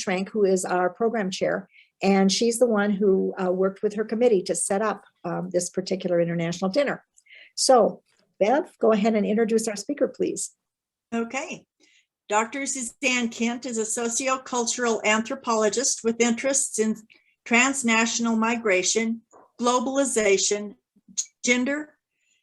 Schrank, who is our program chair, and she's the one who worked with her committee to set up this particular international dinner. So Bev, go ahead and introduce our speaker, please. Okay. Dr. Suzanne Kent is a sociocultural anthropologist with interests in transnational migration, globalization, gender,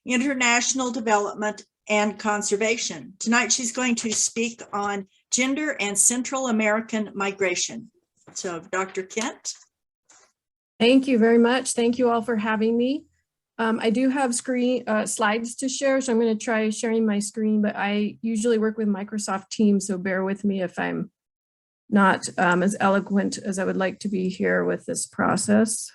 international development, and conservation. Tonight, she's going to speak on gender and Central American migration. So, Dr. Kent. Thank you very much. Thank you all for having me. I do have slides to share, so I'm going to try sharing my screen, but I usually work with Microsoft Teams, so bear with me if I'm not as eloquent as I would like to be here with this process.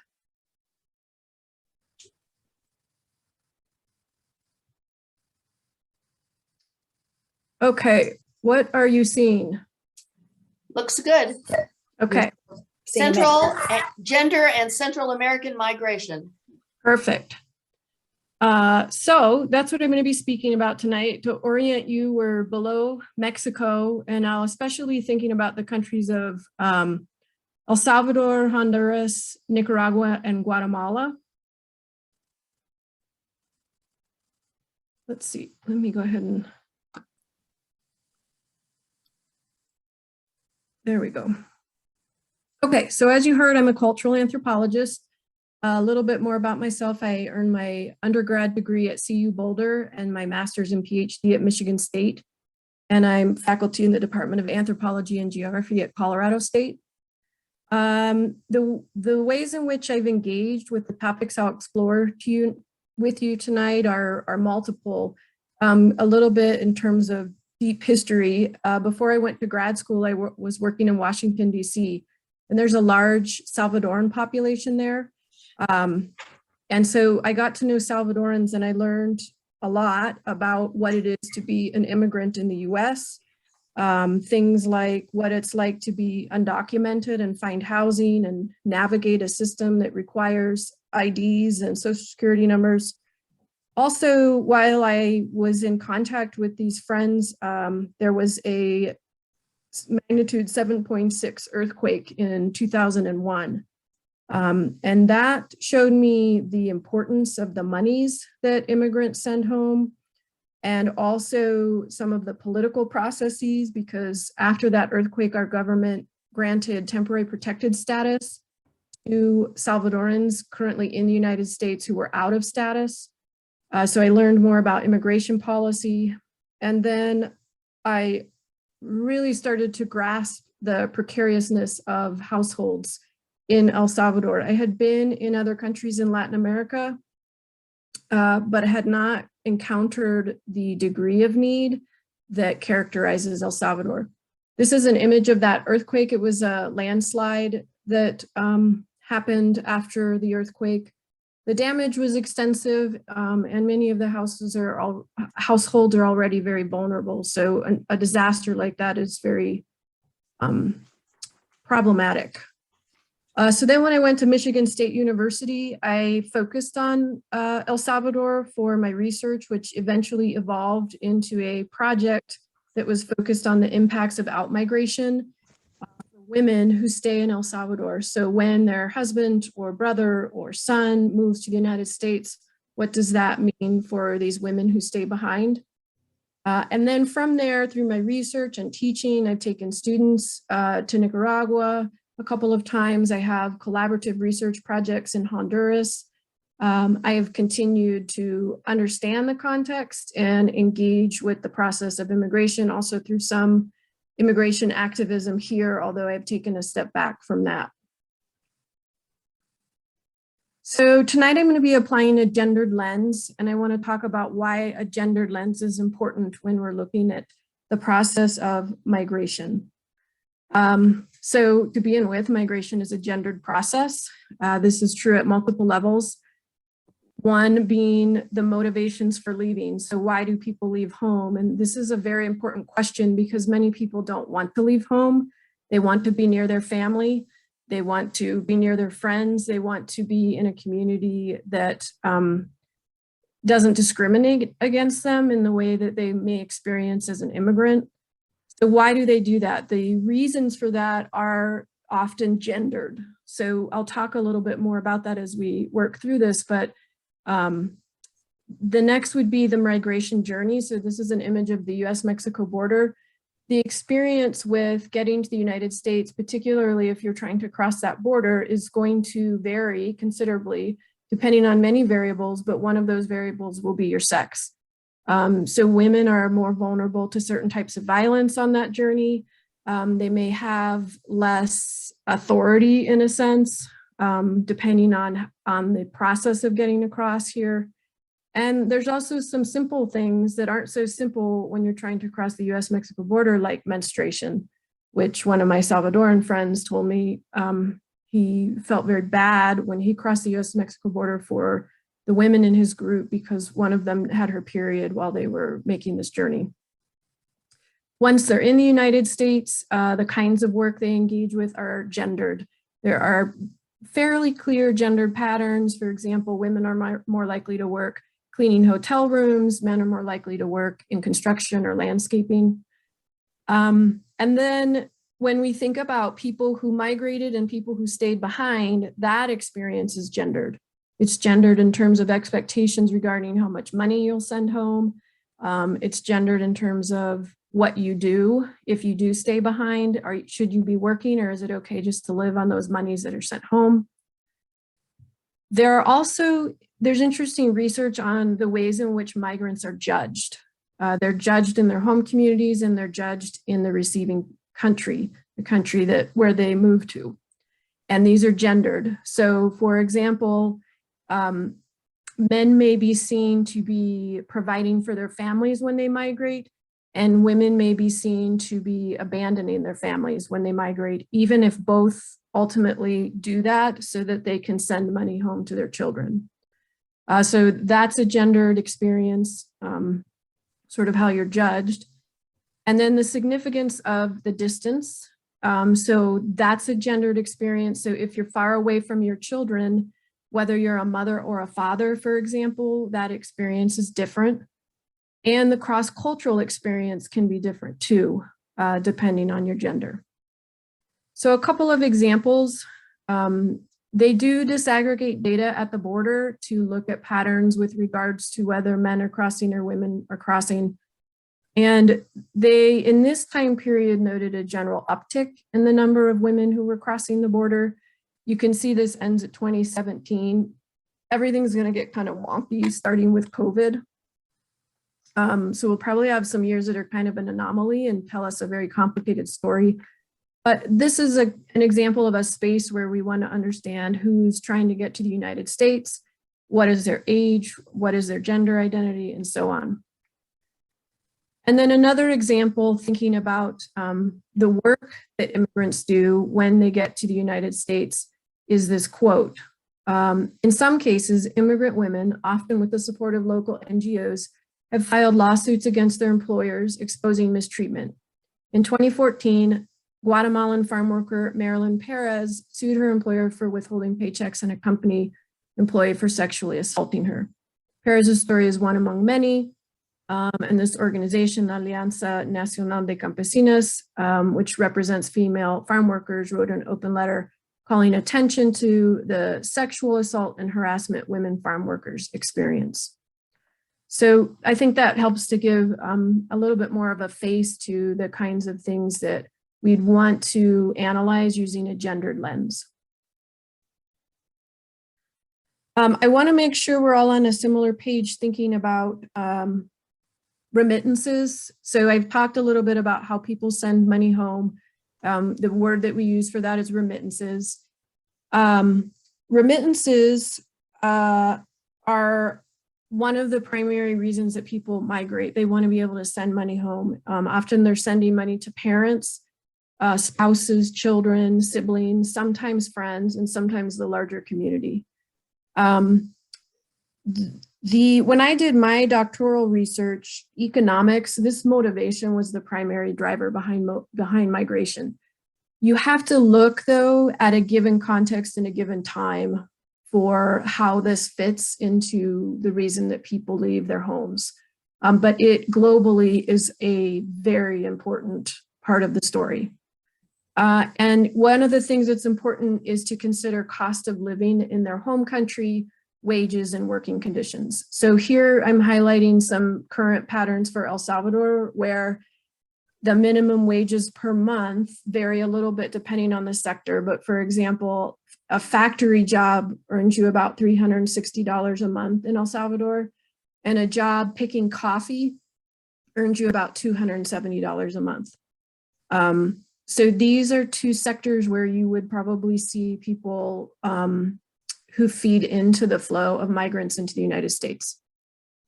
Okay, what are you seeing? Looks good. Okay. Central, gender and Central American migration. Perfect. So that's what I'm going to be speaking about tonight. To orient you, we're below Mexico, and I'll especially thinking about the countries of El Salvador, Honduras, Nicaragua, and Guatemala. Let's see, let me go ahead and, there we go. Okay, so as you heard, I'm a cultural anthropologist. A little bit more about myself. I earned my undergrad degree at CU Boulder and my master's and PhD at Michigan State. And I'm faculty in the Department of Anthropology and Geography at Colorado State. The ways in which I've engaged with the topics I'll explore with you tonight are multiple. A little bit in terms of deep history. Before I went to grad school, I was working in Washington, DC, and there's a large Salvadoran population there. And so I got to know Salvadorans, and I learned a lot about what it is to be an immigrant in the US. Things like what it's like to be undocumented and find housing and navigate a system that requires IDs and social security numbers. Also, while I was in contact with these friends, there was a magnitude 7.6 earthquake in 2001. And that showed me the importance of the monies that immigrants send home, and also some of the political processes, because after that earthquake, our government granted temporary protected status to Salvadorans currently in the United States who were out of status. So I learned more about immigration policy. And then I really started to grasp the precariousness of households in El Salvador. I had been in other countries in Latin America, but had not encountered the degree of need that characterizes El Salvador. This is an image of that earthquake. It was a landslide that happened after the earthquake. The damage was extensive, and many of the households are already very vulnerable. So a disaster like that is very problematic. So then when I went to Michigan State University, I focused on El Salvador for my research, which eventually evolved into a project that was focused on the impacts of outmigration for women who stay in El Salvador. So when their husband or brother or son moves to the United States, what does that mean for these women who stay behind? And then from there, through my research and teaching, I've taken students to Nicaragua a couple of times. I have collaborative research projects in Honduras. I have continued to understand the context and engage with the process of immigration, also through some immigration activism here, although I've taken a step back from that. So tonight I'm going to be applying a gendered lens, and I want to talk about why a gendered lens is important when we're looking at the process of migration. So to begin with, migration is a gendered process. This is true at multiple levels. One being the motivations for leaving. So why do people leave home? And this is a very important question because many people don't want to leave home. They want to be near their family. They want to be near their friends. They want to be in a community that doesn't discriminate against them in the way that they may experience as an immigrant. So why do they do that? The reasons for that are often gendered. So I'll talk a little bit more about that as we work through this, but the next would be the migration journey. So this is an image of the US-Mexico border. The experience with getting to the United States, particularly if you're trying to cross that border, is going to vary considerably depending on many variables, but one of those variables will be your sex. So women are more vulnerable to certain types of violence on that journey. They may have less authority in a sense, depending on the process of getting across here. And there's also some simple things that aren't so simple when you're trying to cross the US-Mexico border, like menstruation, which one of my Salvadoran friends told me he felt very bad when he crossed the US-Mexico border for the women in his group because one of them had her period while they were making this journey. Once they're in the United States, the kinds of work they engage with are gendered. There are fairly clear gendered patterns. For example, women are more likely to work cleaning hotel rooms, men are more likely to work in construction or landscaping. And then when we think about people who migrated and people who stayed behind, that experience is gendered. It's gendered in terms of expectations regarding how much money you'll send home. It's gendered in terms of what you do. If you do stay behind, should you be working, or is it okay just to live on those monies that are sent home? There's interesting research on the ways in which migrants are judged. They're judged in their home communities and they're judged in the receiving country, the country where they move to. And these are gendered. So for example, men may be seen to be providing for their families when they migrate, and women may be seen to be abandoning their families when they migrate, even if both ultimately do that so that they can send money home to their children. So that's a gendered experience, sort of how you're judged. And then the significance of the distance. So that's a gendered experience. So if you're far away from your children, whether you're a mother or a father, for example, that experience is different. And the cross-cultural experience can be different too, depending on your gender. So a couple of examples. They do disaggregate data at the border to look at patterns with regards to whether men are crossing or women are crossing. And they, in this time period, noted a general uptick in the number of women who were crossing the border. You can see this ends at 2017. Everything's going to get kind of wonky starting with COVID. So we'll probably have some years that are kind of an anomaly and tell us a very complicated story. But this is an example of a space where we want to understand who's trying to get to the United States, what is their age, what is their gender identity, and so on. And then another example, thinking about the work that immigrants do when they get to the United States, is this quote. In some cases, immigrant women, often with the support of local NGOs, have filed lawsuits against their employers exposing mistreatment. In 2014, Guatemalan farm worker Marilyn Perez sued her employer for withholding paychecks and a company employee for sexually assaulting her. Perez's story is one among many, and this organization, Alianza Nacional de Campesinas, which represents female farm workers, wrote an open letter calling attention to the sexual assault and harassment women farm workers experience. So I think that helps to give a little bit more of a face to the kinds of things that we'd want to analyze using a gendered lens. I want to make sure we're all on a similar page thinking about remittances. So I've talked a little bit about how people send money home. The word that we use for that is remittances. Remittances are one of the primary reasons that people migrate. They want to be able to send money home. Often they're sending money to parents, spouses, children, siblings, sometimes friends, and sometimes the larger community. When I did my doctoral research, economics, this motivation was the primary driver behind migration. You have to look, though, at a given context and a given time for how this fits into the reason that people leave their homes. But it globally is a very important part of the story. And one of the things that's important is to consider cost of living in their home country, wages, and working conditions. So here I'm highlighting some current patterns for El Salvador, where the minimum wages per month vary a little bit depending on the sector. But for example, a factory job earns you about $360 a month in El Salvador, and a job picking coffee earns you about $270 a month. So these are two sectors where you would probably see people who feed into the flow of migrants into the United States.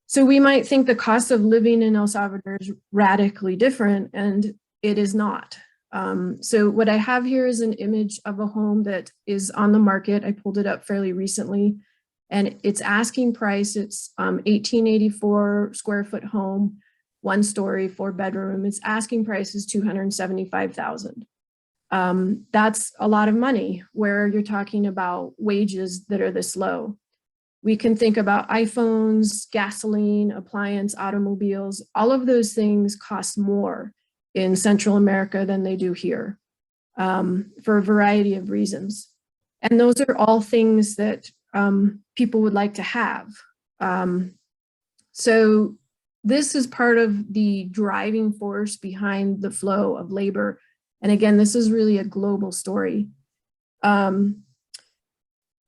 So we might think the cost of living in El Salvador is radically different, and it is not. So what I have here is an image of a home that is on the market. I pulled it up fairly recently, and its asking price, it's 1884 square foot home, 1 story, 4 bedroom. Its asking price is $275,000. That's a lot of money where you're talking about wages that are this low. We can think about iPhones, gasoline, appliance, automobiles. All of those things cost more in Central America than they do here for a variety of reasons. And those are all things that people would like to have. So this is part of the driving force behind the flow of labor. And again, this is really a global story.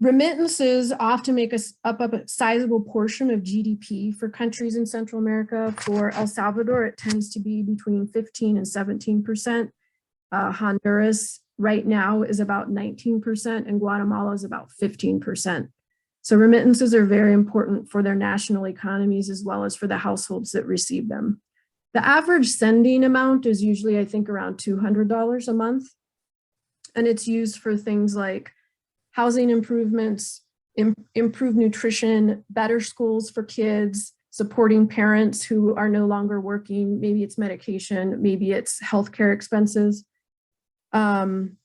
Remittances often make up a sizable portion of GDP for countries in Central America. For El Salvador, it tends to be between 15 and 17%. Honduras right now is about 19%, and Guatemala is about 15%. So remittances are very important for their national economies as well as for the households that receive them. The average sending amount is usually, I think, around $200 a month. And it's used for things like housing improvements, improved nutrition, better schools for kids, supporting parents who are no longer working. Maybe it's medication, maybe it's healthcare expenses. And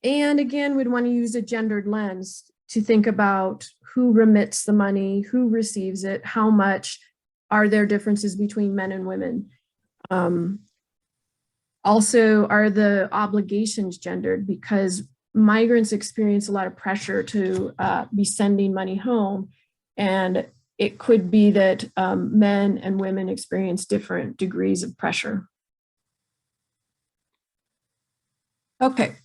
again, we'd want to use a gendered lens to think about who remits the money, who receives it, how much. Are there differences between men and women? Also, are the obligations gendered? Because migrants experience a lot of pressure to be sending money home. And it could be that men and women experience different degrees of pressure. Okay.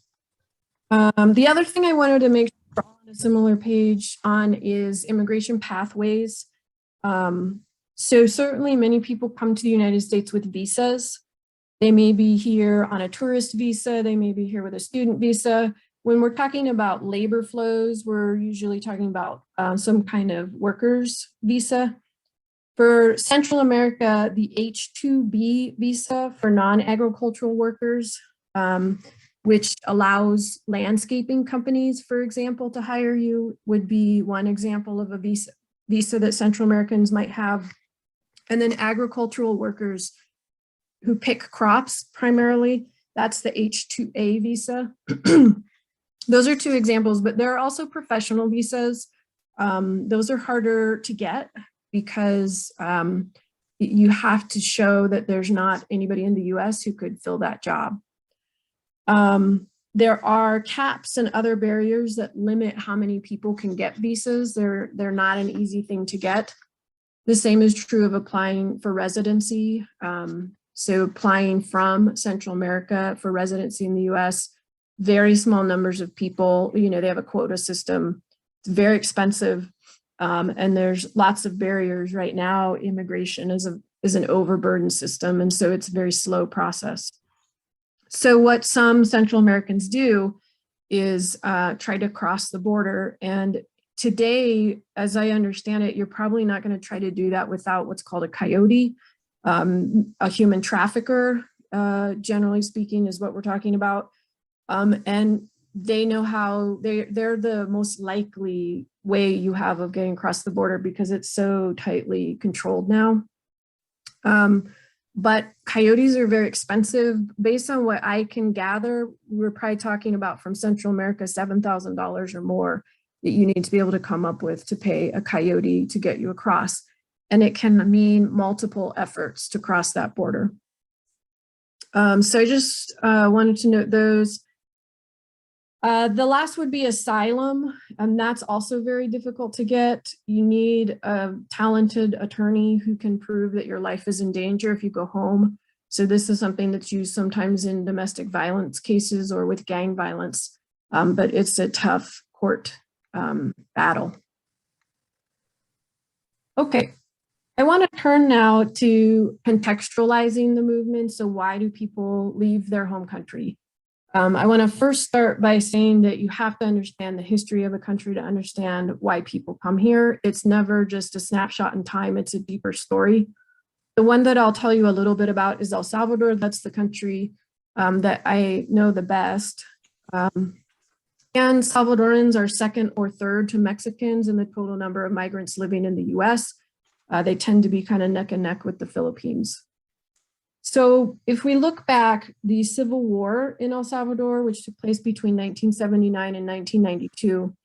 The other thing I wanted to make sure we're all on a similar page on is immigration pathways. So certainly many people come to the United States with visas. They may be here on a tourist visa. They may be here with a student visa. When we're talking about labor flows, we're usually talking about some kind of workers visa. For Central America, the H-2B visa for non-agricultural workers, which allows landscaping companies, for example, to hire you, would be one example of a visa that Central Americans might have. And then agricultural workers who pick crops primarily, that's the H-2A visa. Those are 2 examples, but there are also professional visas. Those are harder to get because you have to show that there's not anybody in the US who could fill that job. There are caps and other barriers that limit how many people can get visas. They're not an easy thing to get. The same is true of applying for residency. So applying from Central America for residency in the US, very small numbers of people, they have a quota system. It's very expensive. And there's lots of barriers right now. Immigration is an overburdened system. And so it's a very slow process. So what some Central Americans do is try to cross the border. And today, as I understand it, you're probably not going to try to do that without what's called a coyote. A human trafficker, generally speaking, is what we're talking about. And they know how they're the most likely way you have of getting across the border because it's so tightly controlled now. But coyotes are very expensive. Based on what I can gather, we're probably talking about from Central America, $7,000 or more that you need to be able to come up with to pay a coyote to get you across. And it can mean multiple efforts to cross that border. So I just wanted to note those. The last would be asylum, and that's also very difficult to get. You need a talented attorney who can prove that your life is in danger if you go home. So this is something that's used sometimes in domestic violence cases or with gang violence, but it's a tough court battle. Okay, I want to turn now to contextualizing the movement. So why do people leave their home country? I want to first start by saying that you have to understand the history of a country to understand why people come here. It's never just a snapshot in time, it's a deeper story. The one that I'll tell you a little bit about is El Salvador. That's the country that I know the best. And Salvadorans are second or third to Mexicans in the total number of migrants living in the US. They tend to be kind of neck and neck with the Philippines. So if we look back, the Civil War in El Salvador, which took place between 1979 and 1992,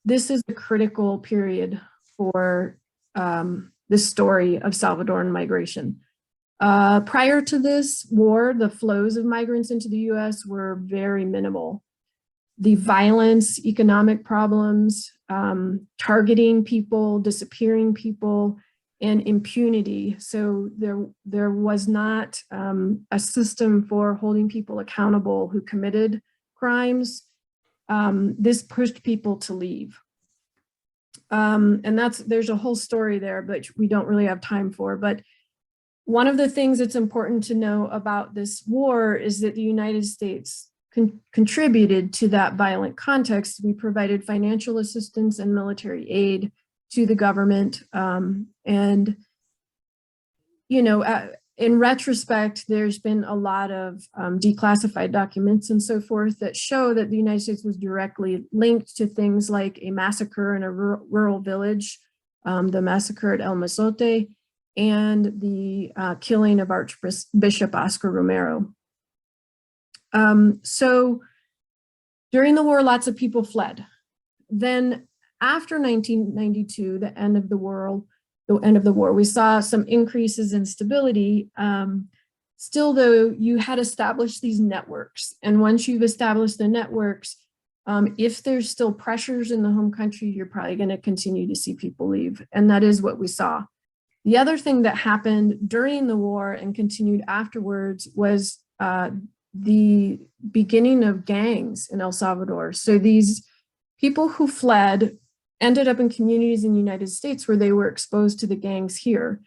this is a critical period for the story of Salvadoran migration. Prior to this war, the flows of migrants into the US were very minimal. The violence, economic problems, targeting people, disappearing people, and impunity. So there was not a system for holding people accountable who committed crimes. This pushed people to leave. And there's a whole story there, but we don't really have time for. But one of the things that's important to know about this war is that the United States contributed to that violent context. We provided financial assistance and military aid to the government. And, you know, in retrospect, there's been a lot of declassified documents and so forth that show that the United States was directly linked to things like a massacre in a rural village, the massacre at El Mozote, and the killing of Archbishop Oscar Romero. So during the war, lots of people fled. Then after 1992, the end of the war, we saw some increases in stability. Still, though, you had established these networks. And once you've established the networks, if there's still pressures in the home country, you're probably going to continue to see people leave. And that is what we saw. The other thing that happened during the war and continued afterwards was the beginning of gangs in El Salvador. So these people who fled ended up in communities in the United States where they were exposed to the gangs here.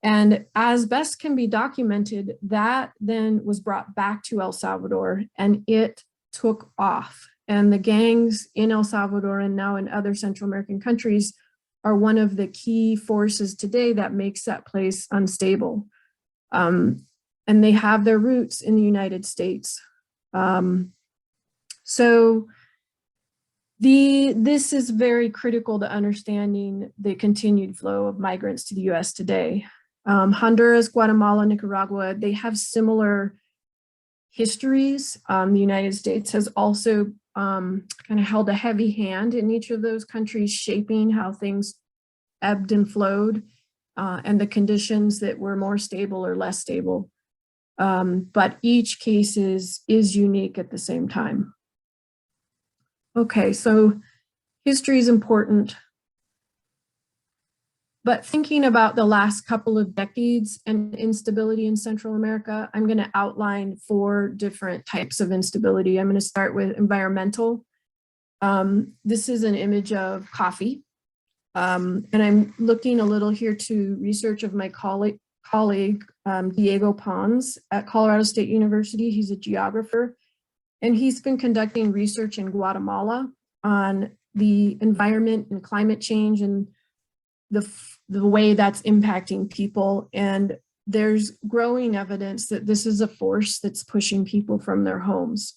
And as best can be documented, that then was brought back to El Salvador and it took off. And the gangs in El Salvador and now in other Central American countries are one of the key forces today that makes that place unstable. And they have their roots in the United States. This is very critical to understanding the continued flow of migrants to the US today. Honduras, Guatemala, Nicaragua, they have similar histories. The United States has also kind of held a heavy hand in each of those countries, shaping how things ebbed and flowed and the conditions that were more stable or less stable. But each case is unique at the same time. Okay, so history is important. But thinking about the last couple of decades and instability in Central America, I'm going to outline 4 different types of instability. I'm going to start with environmental. This is an image of coffee. And I'm looking a little here to research of my colleague Diego Pons at Colorado State University. He's a geographer. And he's been conducting research in Guatemala on the environment and climate change and the way that's impacting people. And there's growing evidence that this is a force that's pushing people from their homes.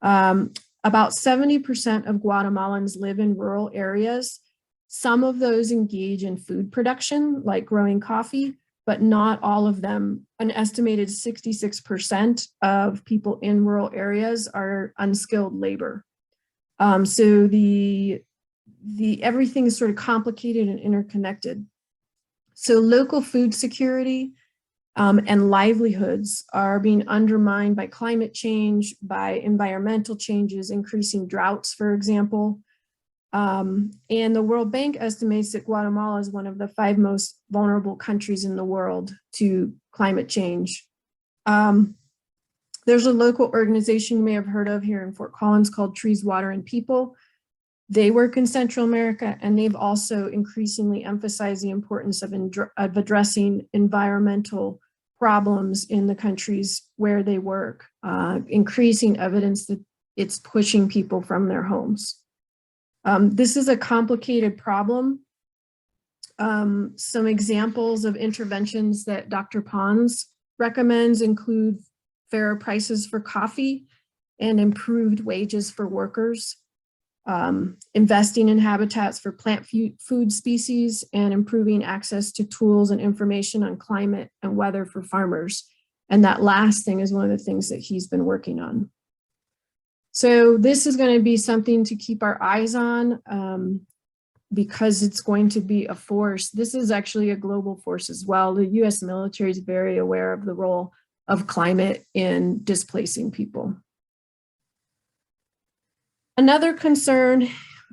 About 70% of Guatemalans live in rural areas. Some of those engage in food production, like growing coffee, but not all of them. An estimated 66% of people in rural areas are unskilled labor. So everything is sort of complicated and interconnected. So local food security and livelihoods are being undermined by climate change, by environmental changes, increasing droughts, for example. And the World Bank estimates that Guatemala is one of the 5 most vulnerable countries in the world to climate change. There's a local organization you may have heard of here in Fort Collins called Trees, Water, and People. They work in Central America, and they've also increasingly emphasized the importance of addressing environmental problems in the countries where they work, increasing evidence that it's pushing people from their homes. This is a complicated problem. Some examples of interventions that Dr. Pons recommends include fairer prices for coffee and improved wages for workers, investing in habitats for plant food species, and improving access to tools and information on climate and weather for farmers. And that last thing is one of the things that he's been working on. So this is going to be something to keep our eyes on because it's going to be a force. This is actually a global force as well. The US military is very aware of the role of climate in displacing people. Another concern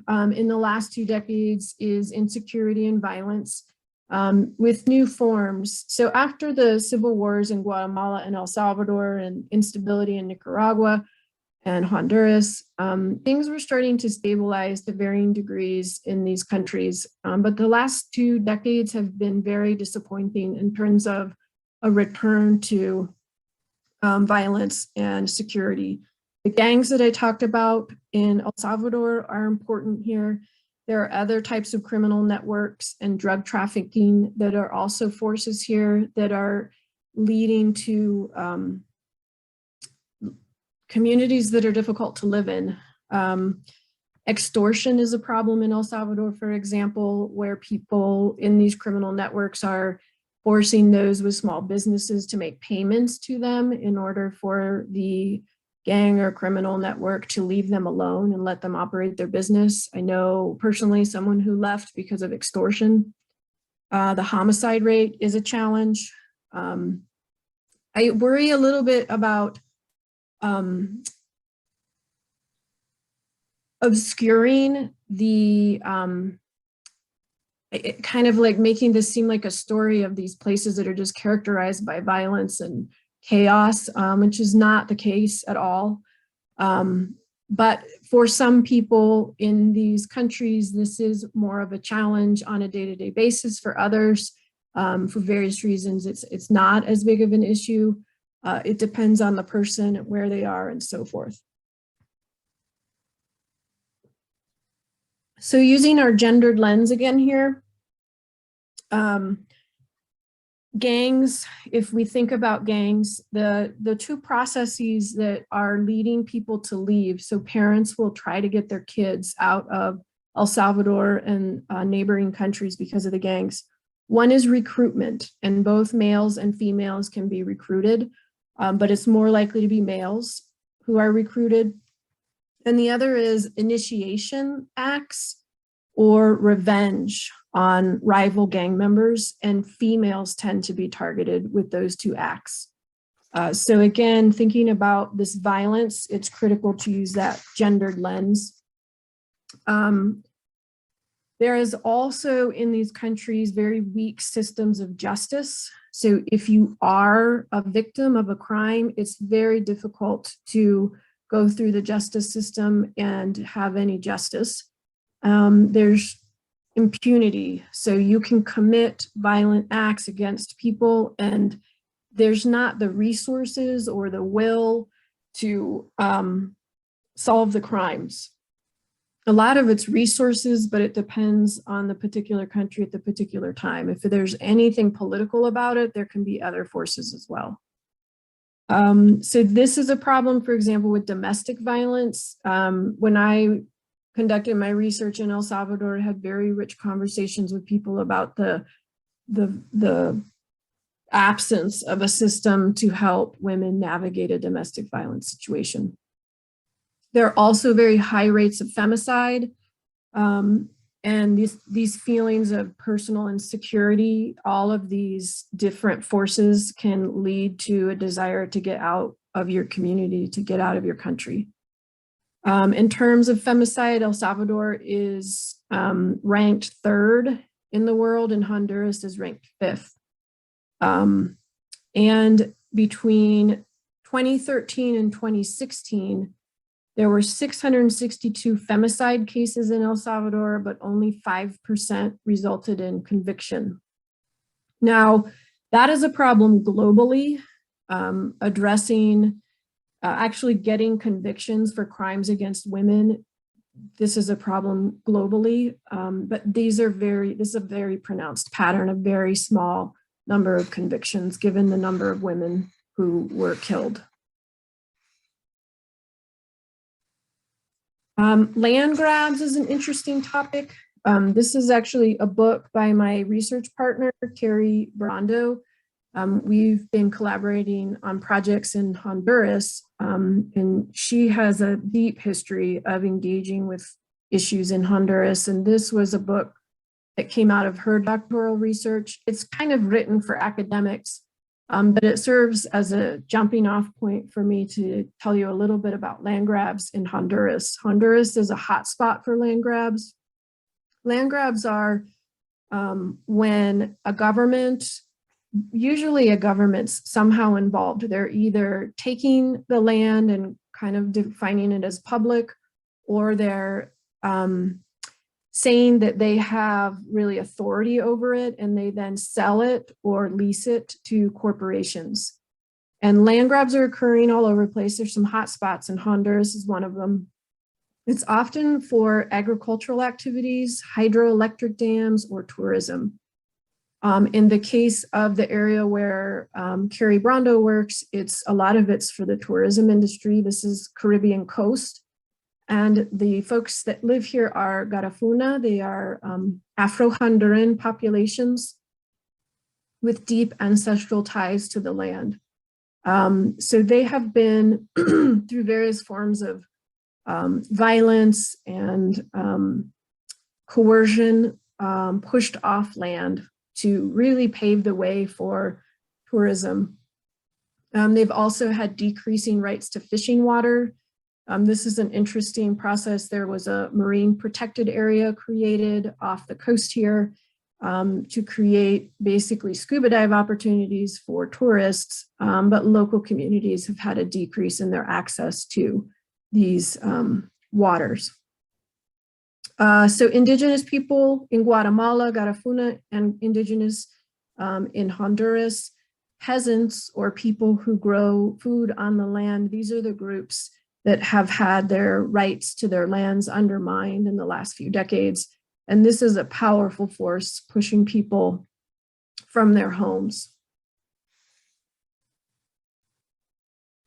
in the last 2 decades is insecurity and violence with new forms. So after the civil wars in Guatemala and El Salvador and instability in Nicaragua and Honduras, things were starting to stabilize to varying degrees in these countries. But the last 2 decades have been very disappointing in terms of a return to violence and security. The gangs that I talked about in El Salvador are important here. There are other types of criminal networks and drug trafficking that are also forces here that are leading to communities that are difficult to live in. Extortion is a problem in El Salvador, for example, where people in these criminal networks are forcing those with small businesses to make payments to them in order for the gang or criminal network to leave them alone and let them operate their business. I know personally someone who left because of extortion. The homicide rate is a challenge. I worry a little bit about obscuring the kind of like making this seem like a story of these places that are just characterized by violence and chaos, which is not the case at all. But for some people in these countries, this is more of a challenge on a day-to-day basis. For others, for various reasons, it's not as big of an issue. It depends on the person, where they are, and so forth. So using our gendered lens again here, gangs, if we think about gangs, the 2 processes that are leading people to leave, so parents will try to get their kids out of El Salvador and neighboring countries because of the gangs. One is recruitment, and both males and females can be recruited, but it's more likely to be males who are recruited. And the other is initiation acts or revenge on rival gang members, and females tend to be targeted with those 2 acts. So again, thinking about this violence, it's critical to use that gendered lens. There is also in these countries very weak systems of justice. So if you are a victim of a crime, it's very difficult to go through the justice system and have any justice. There's impunity, so you can commit violent acts against people and there's not the resources or the will to solve the crimes. A lot of it's resources, but it depends on the particular country at the particular time. If there's anything political about it, there can be other forces as well. So this is a problem, for example, with domestic violence. When I conducted my research in El Salvador, I had very rich conversations with people about the absence of a system to help women navigate a domestic violence situation. There are also very high rates of femicide. And these feelings of personal insecurity, all of these different forces can lead to a desire to get out of your community, to get out of your country. In terms of femicide, El Salvador is ranked 3rd in the world, and Honduras is ranked 5th. And between 2013 and 2016, there were 662 femicide cases in El Salvador, but only 5% resulted in conviction. Now, that is a problem globally. Addressing, actually getting convictions for crimes against women, this is a problem globally, but this is a very pronounced pattern, a very small number of convictions given the number of women who were killed. Land grabs is an interesting topic. This is actually a book by my research partner, Carrie Brando. We've been collaborating on projects in Honduras, and she has a deep history of engaging with issues in Honduras. And this was a book that came out of her doctoral research. It's kind of written for academics, but it serves as a jumping off point for me to tell you a little bit about land grabs in Honduras. Honduras is a hotspot for land grabs. Land grabs are when a government, usually a government's somehow involved. They're either taking the land and kind of defining it as public, or they're saying that they have really authority over it, and they then sell it or lease it to corporations. And land grabs are occurring all over the place. There's some hot spots, and Honduras is one of them. It's often for agricultural activities, hydroelectric dams, or tourism. In the case of the area where Carrie Brando works, a lot of it's for the tourism industry. This is Caribbean coast. And the folks that live here are Garifuna. They are Afro-Honduran populations with deep ancestral ties to the land. So they have been through various forms of violence and coercion pushed off land to really pave the way for tourism. They've also had decreasing rights to fishing water. This is an interesting process. There was a marine protected area created off the coast here to create basically scuba dive opportunities for tourists, but local communities have had a decrease in their access to these waters. So indigenous people in Guatemala, Garifuna, and indigenous in Honduras, peasants or people who grow food on the land, these are the groups that have had their rights to their lands undermined in the last few decades. And this is a powerful force pushing people from their homes.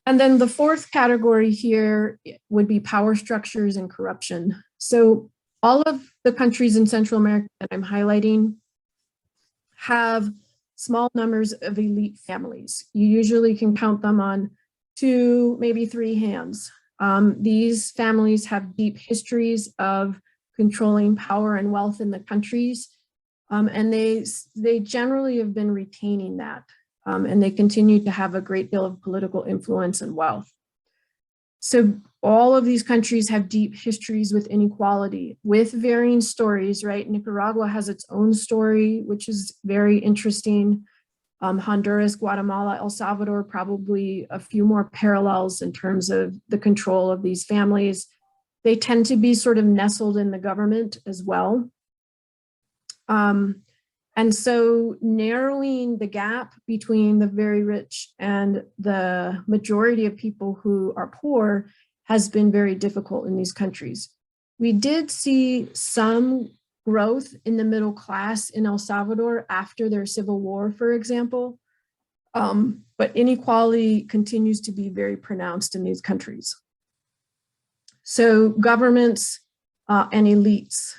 And then the fourth category here would be power structures and corruption. So all of the countries in Central America that I'm highlighting have small numbers of elite families. You usually can count them on 2, maybe 3 hands. These families have deep histories of controlling power and wealth in the countries, and they generally have been retaining that, and they continue to have a great deal of political influence and wealth. So all of these countries have deep histories with inequality, with varying stories, right? Nicaragua has its own story, which is very interesting. Honduras, Guatemala, El Salvador, probably a few more parallels in terms of the control of these families. They tend to be sort of nestled in the government as well. And so narrowing the gap between the very rich and the majority of people who are poor has been very difficult in these countries. We did see some growth in the middle class in El Salvador after their civil war, for example, but inequality continues to be very pronounced in these countries. So governments and elites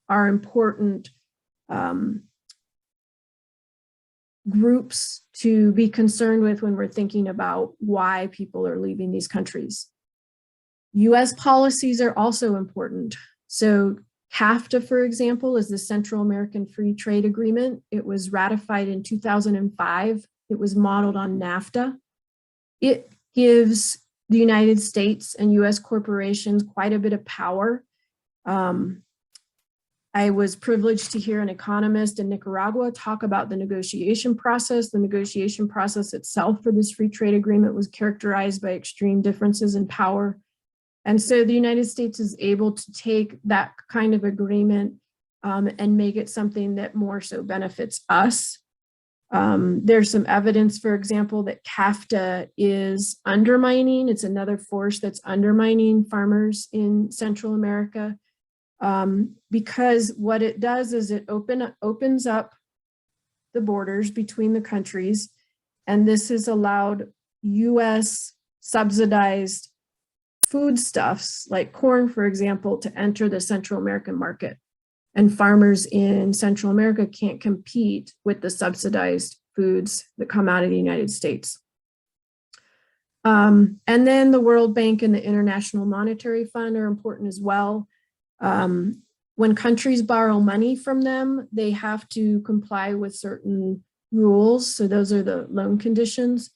are important groups to be concerned with when we're thinking about why people are leaving these countries. US policies are also important. So CAFTA, for example, is the Central American Free Trade Agreement. It was ratified in 2005. It was modeled on NAFTA. It gives the United States and US corporations quite a bit of power. I was privileged to hear an economist in Nicaragua talk about the negotiation process. The negotiation process itself for this free trade agreement was characterized by extreme differences in power. And so the United States is able to take that kind of agreement and make it something that more so benefits us. There's some evidence, for example, that CAFTA is undermining. It's another force that's undermining farmers in Central America. Because what it does is it opens up the borders between the countries, and this has allowed US subsidized foodstuffs like corn, for example, to enter the Central American market. And farmers in Central America can't compete with the subsidized foods that come out of the United States. And then the World Bank and the International Monetary Fund are important as well. When countries borrow money from them, they have to comply with certain rules. So those are the loan conditions.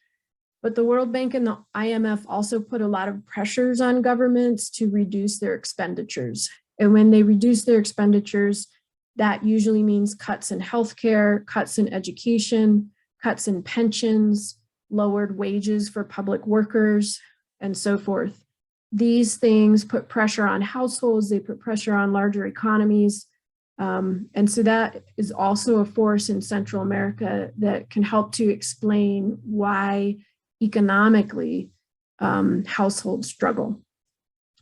But the World Bank and the IMF also put a lot of pressures on governments to reduce their expenditures. And when they reduce their expenditures, that usually means cuts in healthcare, cuts in education, cuts in pensions, lowered wages for public workers, and so forth. These things put pressure on households, they put pressure on larger economies. And so that is also a force in Central America that can help to explain why economically households struggle.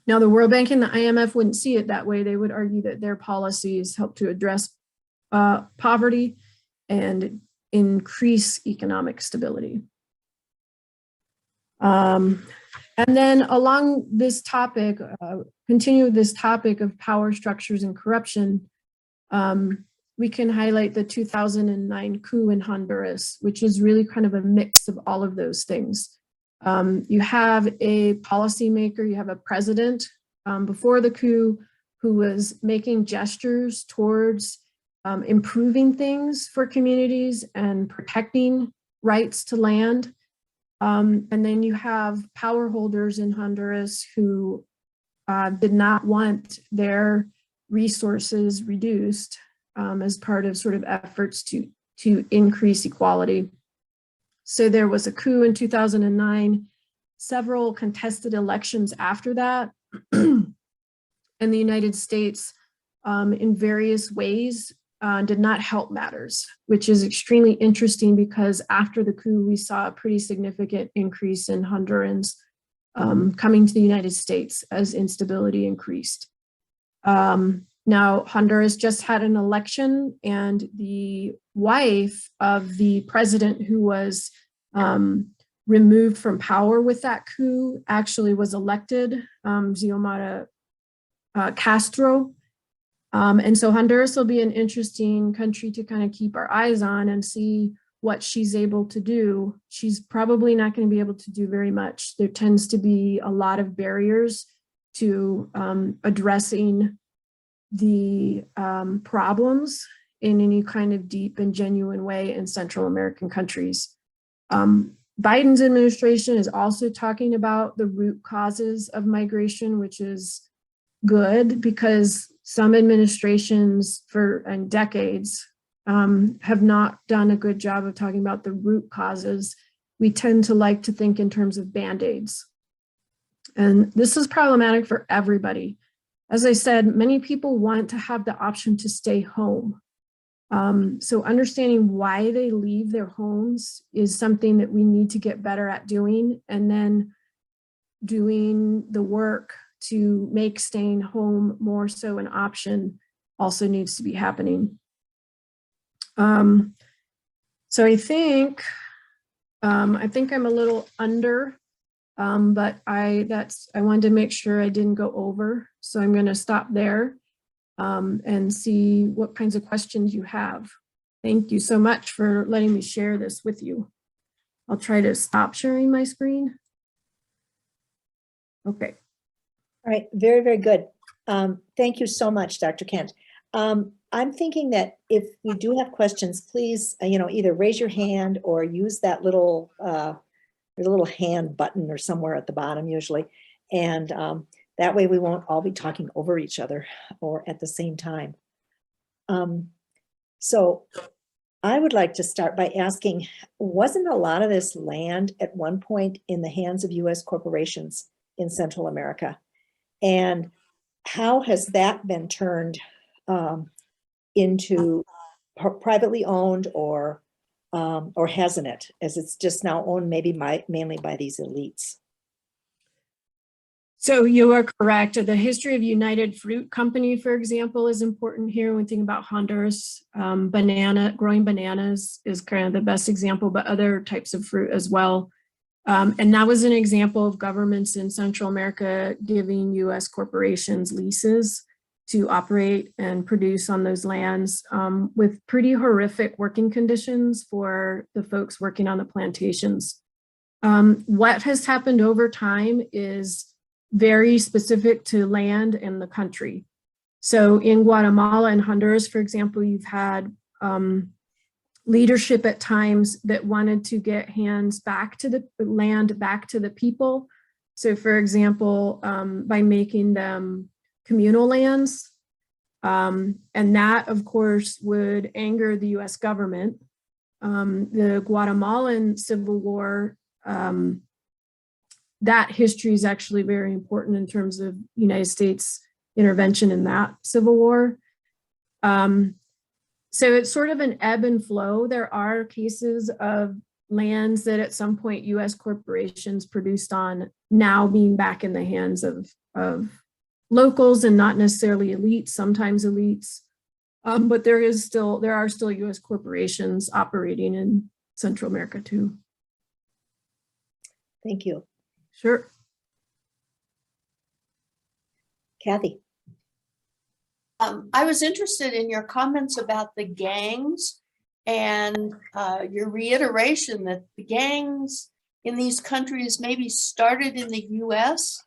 Now, the World Bank and the IMF wouldn't see it that way. They would argue that their policies help to address poverty and increase economic stability. And then along this topic, continue this topic of power structures and corruption, we can highlight the 2009 coup in Honduras, which is really kind of a mix of all of those things. You have a policymaker, you have a president before the coup who was making gestures towards improving things for communities and protecting rights to land. And then you have power holders in Honduras who did not want their resources reduced as part of sort of efforts to increase equality. So there was a coup in 2009, several contested elections after that, and the United States in various ways did not help matters, which is extremely interesting because after the coup, we saw a pretty significant increase in Hondurans coming to the United States as instability increased. Now, Honduras just had an election, and the wife of the president who was removed from power with that coup actually was elected, Xiomara Castro. And so Honduras will be an interesting country to kind of keep our eyes on and see what she's able to do. She's probably not going to be able to do very much. There tends to be a lot of barriers to addressing the problems in any kind of deep and genuine way in Central American countries. Biden's administration is also talking about the root causes of migration, which is good because some administrations for decades have not done a good job of talking about the root causes. We tend to like to think in terms of Band-Aids. And this is problematic for everybody. As I said, many people want to have the option to stay home. So understanding why they leave their homes is something that we need to get better at doing, and then doing the work to make staying home more so an option also needs to be happening. So I think I'm a little under, but I wanted to make sure I didn't go over. So I'm going to stop there and see what kinds of questions you have. Thank you so much for letting me share this with you. I'll try to stop sharing my screen. Okay. All right, very, very good. Thank you so much, Dr. Kent. I'm thinking that if we do have questions, please, either raise your hand or use that little, there's a little hand button or somewhere at the bottom usually. And that way we won't all be talking over each other or at the same time. So I would like to start by asking, wasn't a lot of this land at one point in the hands of US corporations in Central America? And how has that been turned into privately owned, or hasn't it, as it's just now owned maybe mainly by these elites? So you are correct. The history of United Fruit Company, for example, is important here when thinking about Honduras. Growing bananas is kind of the best example, but other types of fruit as well. And that was an example of governments in Central America giving US corporations leases to operate and produce on those lands, with pretty horrific working conditions for the folks working on the plantations. What has happened over time is very specific to land and the country. So in Guatemala and Honduras, for example, you've had leadership at times that wanted to get hands back to the land, back to the people. So for example, by making them communal lands, and that of course would anger the US government. The Guatemalan Civil War, that history is actually very important in terms of United States intervention in that Civil War. So it's sort of an ebb and flow. There are cases of lands that at some point US corporations produced on now being back in the hands of locals and not necessarily elites, sometimes elites. But there are still US corporations operating in Central America too. Thank you. Sure. Kathy. I was interested in your comments about the gangs and your reiteration that the gangs in these countries maybe started in the US.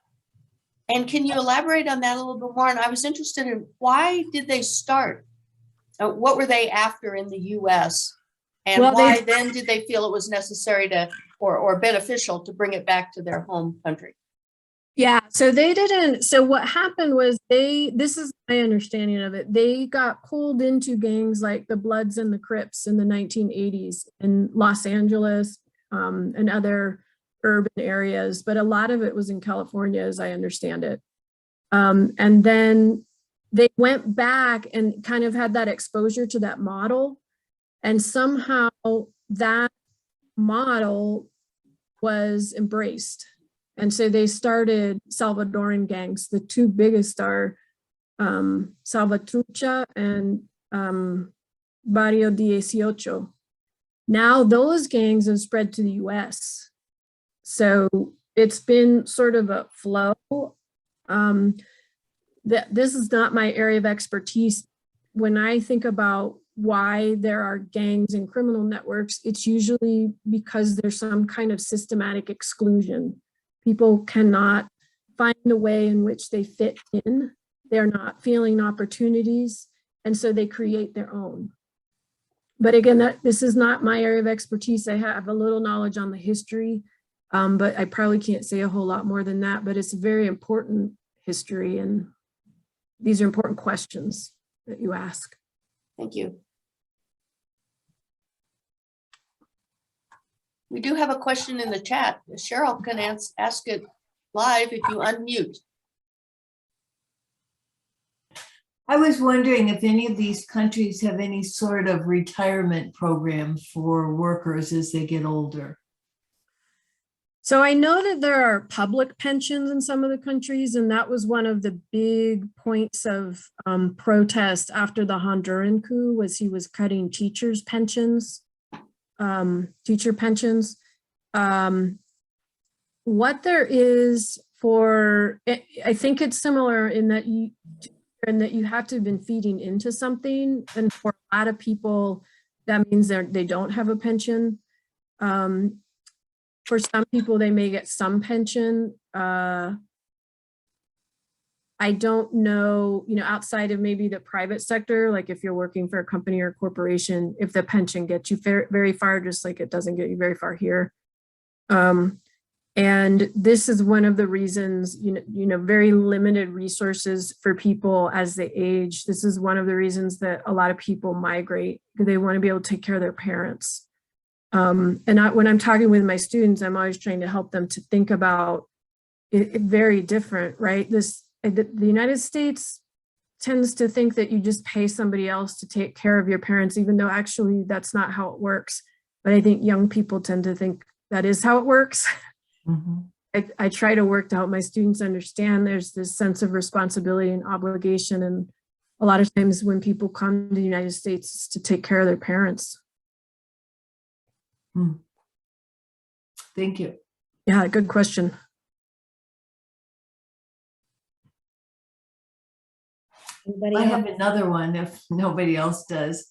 And can you elaborate on that a little bit more? And I was interested in, why did they start? What were they after in the US? And why then did they feel it was necessary to, or beneficial to bring it back to their home country? Yeah, so they didn't. So what happened was this is my understanding of it. They got pulled into gangs like the Bloods and the Crips in the 1980s in Los Angeles and other urban areas, but a lot of it was in California, as I understand it. And then they went back and kind of had that exposure to that model. And somehow that model was embraced. And so they started Salvadoran gangs. The two biggest are Salvatrucha and Barrio 18. Now those gangs have spread to the US. So it's been sort of a flow. This is not my area of expertise. When I think about why there are gangs and criminal networks, it's usually because there's some kind of systematic exclusion. People cannot find a way in which they fit in. They're not feeling opportunities, and so they create their own. But again, this is not my area of expertise. I have a little knowledge on the history, but I probably can't say a whole lot more than that. But it's a very important history, and these are important questions that you ask. Thank you. We do have a question in the chat. Cheryl can ask it live if you unmute. I was wondering if any of these countries have any sort of retirement program for workers as they get older. So I know that there are public pensions in some of the countries, and that was one of the big points of protest after the Honduran coup, was he was cutting teachers' pensions, teacher pensions. What there is for, I think it's similar in that you have to have been feeding into something, and for a lot of people, that means they don't have a pension. For some people, they may get some pension. I don't know, outside of maybe the private sector, like if you're working for a company or a corporation, if the pension gets you very far, just like it doesn't get you very far here. And this is one of the reasons, very limited resources for people as they age. This is one of the reasons that a lot of people migrate, because they want to be able to take care of their parents. And when I'm talking with my students, I'm always trying to help them to think about it very different, right? The United States tends to think that you just pay somebody else to take care of your parents, even though actually that's not how it works. But I think young people tend to think that is how it works. Mm-hmm. I try to work to help my students understand there's this sense of responsibility and obligation. And a lot of times when people come to the United States, it's to take care of their parents. Thank you. Yeah, good question. Anybody I else? have another one if nobody else does.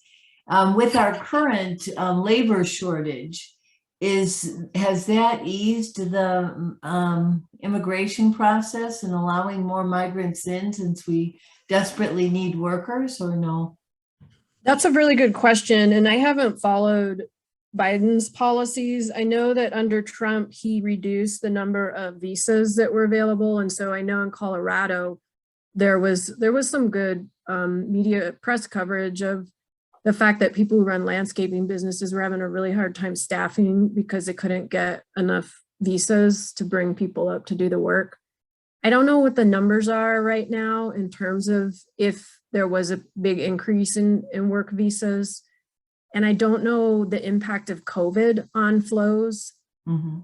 With our current labor shortage, has that eased the immigration process and allowing more migrants in, since we desperately need workers, or no? That's a really good question. And I haven't followed Biden's policies. I know that under Trump, he reduced the number of visas that were available. And so I know in Colorado, there was some good media press coverage of the fact that people who run landscaping businesses were having a really hard time staffing because they couldn't get enough visas to bring people up to do the work. I don't know what the numbers are right now in terms of if there was a big increase in work visas. And I don't know the impact of COVID on flows. Mm-hmm.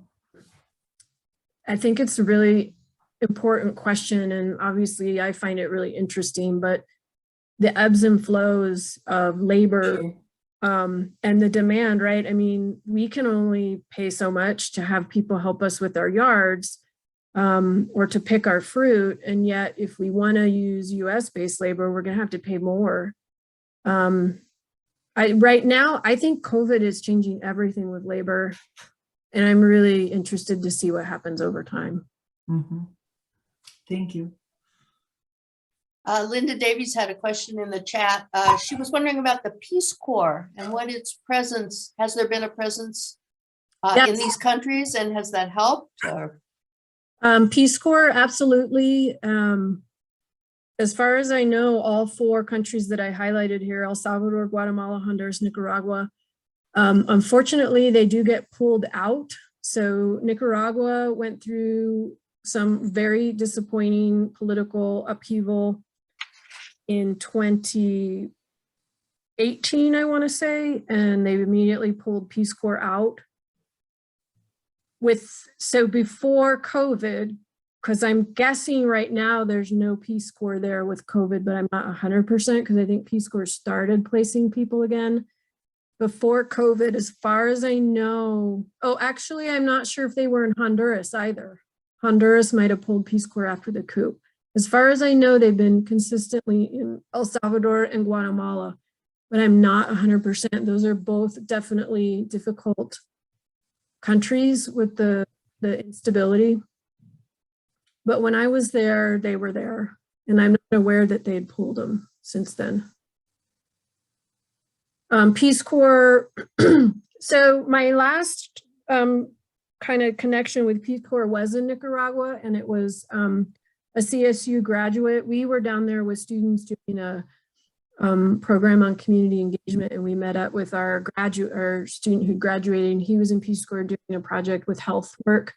I think it's a really important question. And obviously I find it really interesting, but the ebbs and flows of labor and the demand, right? I mean, we can only pay so much to have people help us with our yards or to pick our fruit. And yet if we want to use US-based labor, we're going to have to pay more. Right now, I think COVID is changing everything with labor, and I'm really interested to see what happens over time. Mm-hmm. Thank you. Linda Davies had a question in the chat. She was wondering about the Peace Corps and what its presence, has there been a presence in these countries, and has that helped? Or? Peace Corps, absolutely. As far as I know, all 4 countries that I highlighted here, El Salvador, Guatemala, Honduras, Nicaragua, unfortunately, they do get pulled out. So Nicaragua went through some very disappointing political upheaval in 2018, I want to say, and they immediately pulled Peace Corps out. So before COVID, because I'm guessing right now there's no Peace Corps there with COVID, but I'm not 100% because I think Peace Corps started placing people again. Before COVID, as far as I know, actually, I'm not sure if they were in Honduras either. Honduras might have pulled Peace Corps after the coup. As far as I know, they've been consistently in El Salvador and Guatemala, but I'm not 100%. Those are both definitely difficult countries with the instability. But when I was there, they were there, and I'm not aware that they had pulled them since then. Peace Corps. So my last kind of connection with Peace Corps was in Nicaragua, and it was a CSU graduate. We were down there with students doing a program on community engagement, and we met up with our student who graduated, and he was in Peace Corps doing a project with health work.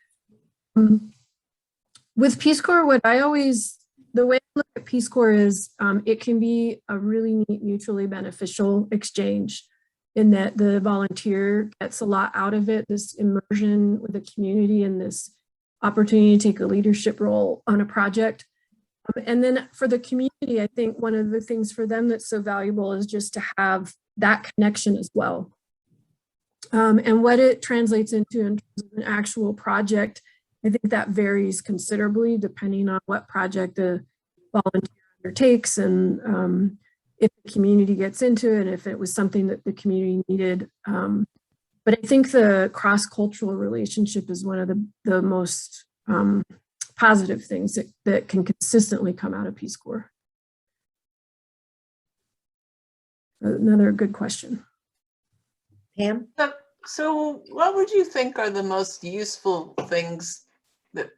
With Peace Corps, the way I look at Peace Corps is it can be a really neat, mutually beneficial exchange in that the volunteer gets a lot out of it, this immersion with the community and this opportunity to take a leadership role on a project. And then for the community, I think one of the things for them that's so valuable is just to have that connection as well. And what it translates into in terms of an actual project, I think that varies considerably depending on what project the volunteer undertakes and if the community gets into it, if it was something that the community needed. But I think the cross-cultural relationship is one of the most positive things that can consistently come out of Peace Corps. Another good question. Pam? So what would you think are the most useful things that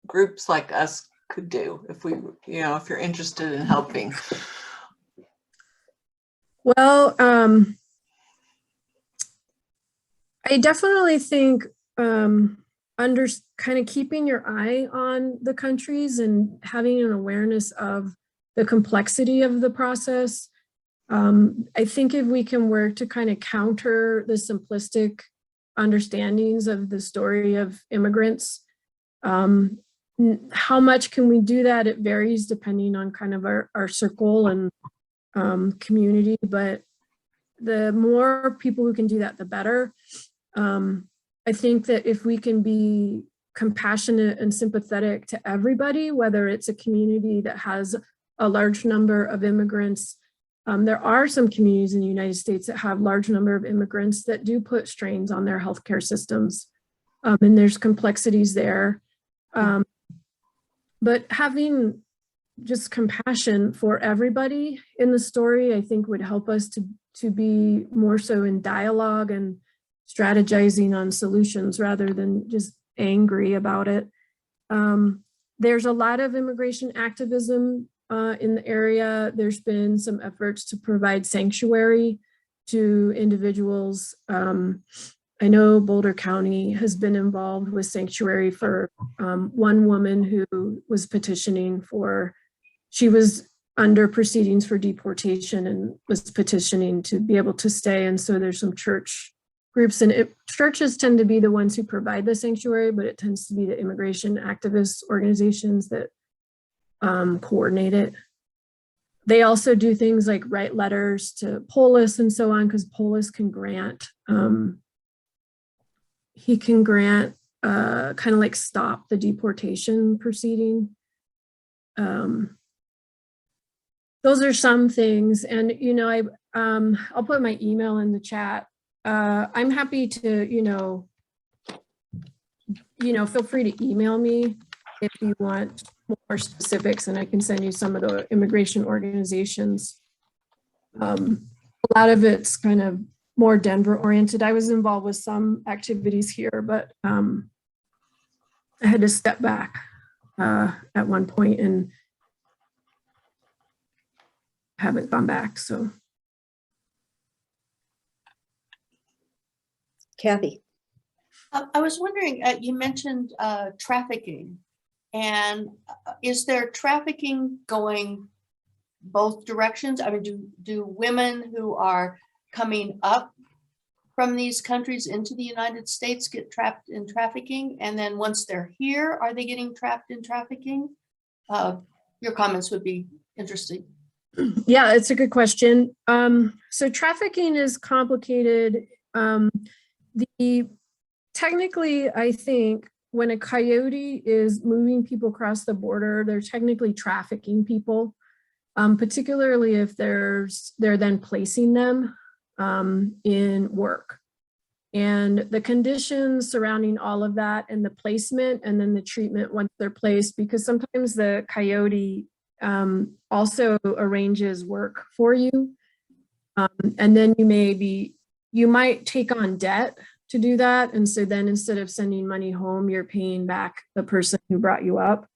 groups like us could do if we, if you're interested in helping? Well, I definitely think under kind of keeping your eye on the countries and having an awareness of the complexity of the process. I think if we can work to kind of counter the simplistic understandings of the story of immigrants, how much can we do that? It varies depending on kind of our circle and community, but the more people who can do that, the better. I think that if we can be compassionate and sympathetic to everybody, whether it's a community that has a large number of immigrants, there are some communities in the United States that have large number of immigrants that do put strains on their healthcare systems, and there's complexities there. But having just compassion for everybody in the story, I think would help us to be more so in dialogue and strategizing on solutions rather than just angry about it. There's a lot of immigration activism in the area. There's been some efforts to provide sanctuary to individuals. I know Boulder County has been involved with sanctuary for one woman who was petitioning for, she was under proceedings for deportation and was petitioning to be able to stay. And so there's some church groups, and churches tend to be the ones who provide the sanctuary, but it tends to be the immigration activist organizations that coordinate it. They also do things like write letters to Polis and so on, because Polis can grant, he can grant kind of like stop the deportation proceeding. Those are some things, and I'll put my email in the chat. I'm happy to feel free to email me if you want more specifics, and I can send you some of the immigration organizations. A lot of it's kind of more Denver oriented. I was involved with some activities here, but I had to step back at one point and haven't gone back, so. Kathy? I was wondering, you mentioned trafficking, and is there trafficking going both directions? I mean, do women who are coming up from these countries into the United States get trapped in trafficking? And then once they're here, are they getting trapped in trafficking? Your comments would be interesting. Yeah, it's a good question. So trafficking is complicated. Technically, I think when a coyote is moving people across the border, they're technically trafficking people, particularly if they're then placing them in work. And the conditions surrounding all of that and the placement and then the treatment once they're placed, because sometimes the coyote also arranges work for you. And then you might take on debt to do that. And so then instead of sending money home, you're paying back the person who brought you up.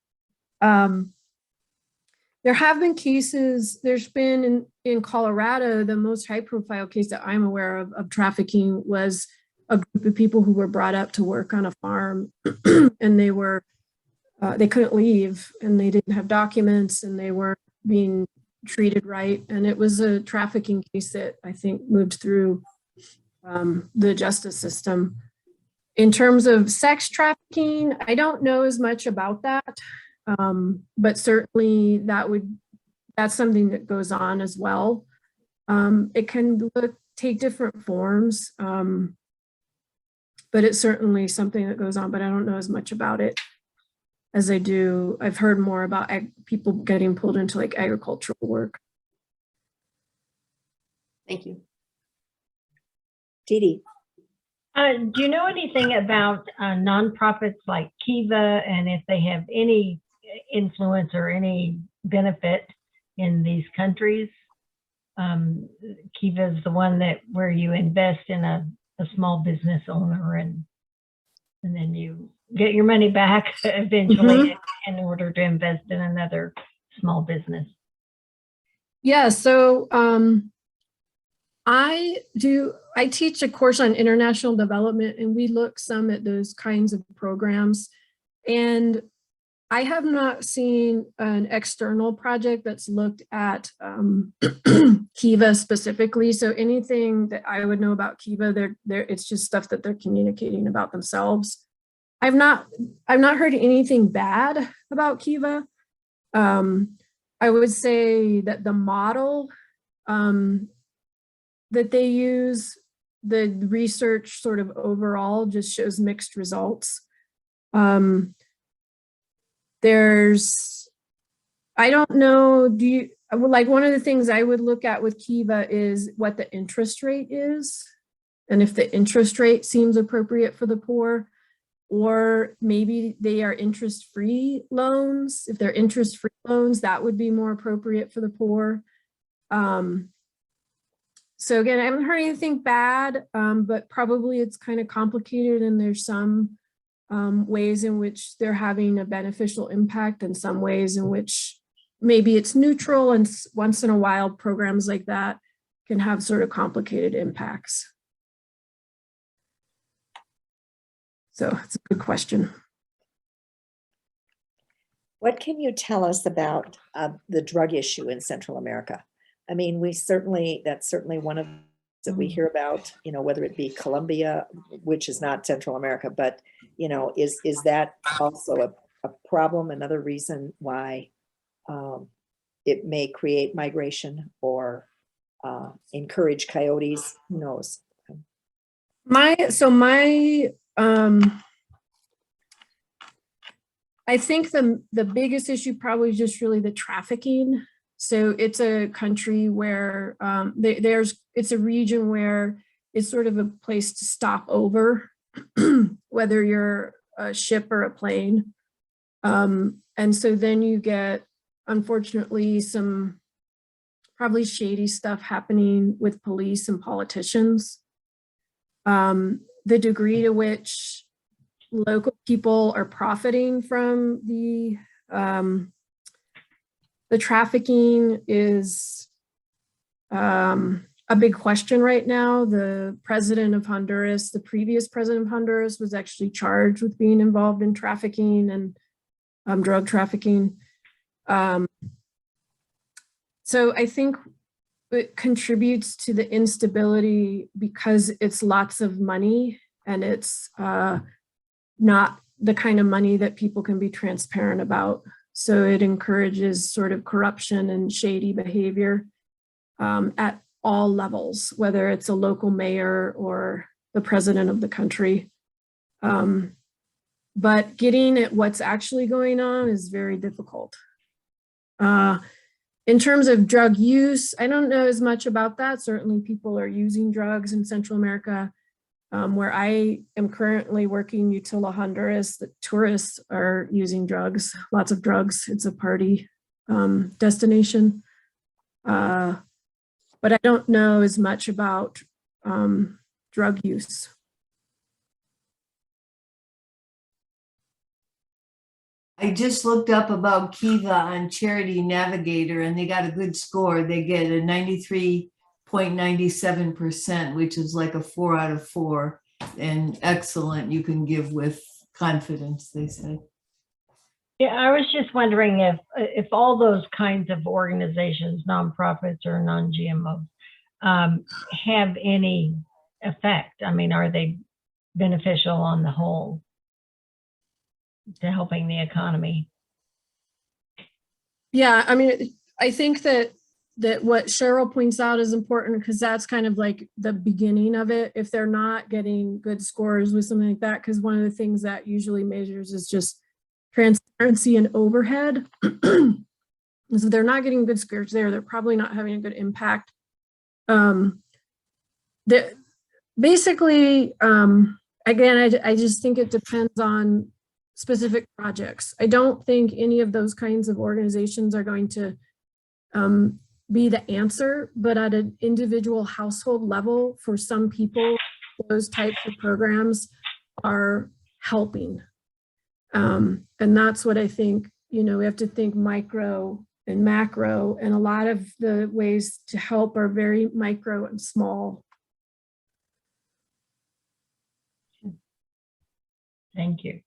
There have been cases, there's been in Colorado, the most high profile case that I'm aware of trafficking was a group of people who were brought up to work on a farm and they couldn't leave and they didn't have documents and they weren't being treated right. And it was a trafficking case that I think moved through the justice system. In terms of sex trafficking, I don't know as much about that, but certainly that's something that goes on as well. It can take different forms, but it's certainly something that goes on, but I don't know as much about it as I do. I've heard more about people getting pulled into like agricultural work. Thank you. Dee Dee? Do you know anything about nonprofits like Kiva and if they have any influence or any benefit in these countries? Kiva is the one that where you invest in a small business owner and then you get your money back eventually in order to invest in another small business. Yeah, so I teach a course on international development, and we look some at those kinds of programs. And I have not seen an external project that's looked at Kiva specifically. So anything that I would know about Kiva, it's just stuff that they're communicating about themselves. I've not heard anything bad about Kiva. I would say that the model that they use, the research sort of overall just shows mixed results. I don't know, like one of the things I would look at with Kiva is what the interest rate is. And if the interest rate seems appropriate for the poor, or maybe they are interest-free loans. If they're interest-free loans, that would be more appropriate for the poor. So again, I haven't heard anything bad, but probably it's kind of complicated and there's some ways in which they're having a beneficial impact and some ways in which maybe it's neutral, and once in a while programs like that can have sort of complicated impacts. So it's a good question. What can you tell us about the drug issue in Central America? I mean, that's certainly one of that we hear about, you know, whether it be Colombia, which is not Central America, but, you know, is that also a problem, another reason why it may create migration or encourage coyotes? Who knows? I think the biggest issue probably is just really the trafficking. So it's a country where it's a region where it's sort of a place to stop over, whether you're a ship or a plane. And so then you get, unfortunately, some probably shady stuff happening with police and politicians. The degree to which local people are profiting from the trafficking is a big question right now. The president of Honduras, the previous president of Honduras, was actually charged with being involved in trafficking and drug trafficking. So I think it contributes to the instability because it's lots of money and it's not the kind of money that people can be transparent about. So it encourages sort of corruption and shady behavior at all levels, whether it's a local mayor or the president of the country. But getting at what's actually going on is very difficult. In terms of drug use, I don't know as much about that. Certainly people are using drugs in Central America. Where I am currently working, Utila, Honduras, the tourists are using drugs, lots of drugs. It's a party destination. But I don't know as much about drug use. I just looked up about Kiva on Charity Navigator and they got a good score. They get a 93.97%, which is like a 4 out of 4 and excellent. You can give with confidence, they say. Yeah, I was just wondering if all those kinds of organizations, nonprofits or non-GMOs, have any effect. I mean, are they beneficial on the whole to helping the economy? Yeah, I mean, I think that what Cheryl points out is important because that's kind of like the beginning of it. If they're not getting good scores with something like that, because one of the things that usually measures is just transparency and overhead. So if they're not getting good scores there, they're probably not having a good impact. basically, again, I just think it depends on specific projects. I don't think any of those kinds of organizations are going to be the answer, but at an individual household level, for some people, those types of programs are helping. And that's what I think, you know, we have to think micro and macro, and a lot of the ways to help are very micro and small. Thank you.